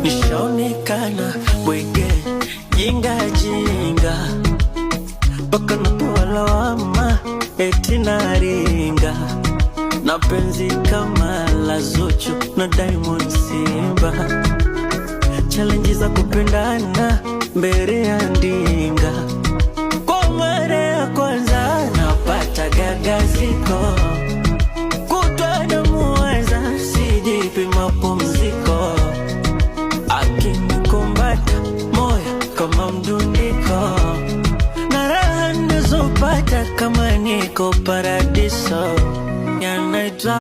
Nishaonekana bwege jinga jinga, mpaka napewa lawama eti naringa, na penzi kama la Zuchu na Diamond Simba, challenge za kupendana mbele ya ndinga. Kwa mara ya kwanza napata gagaziko,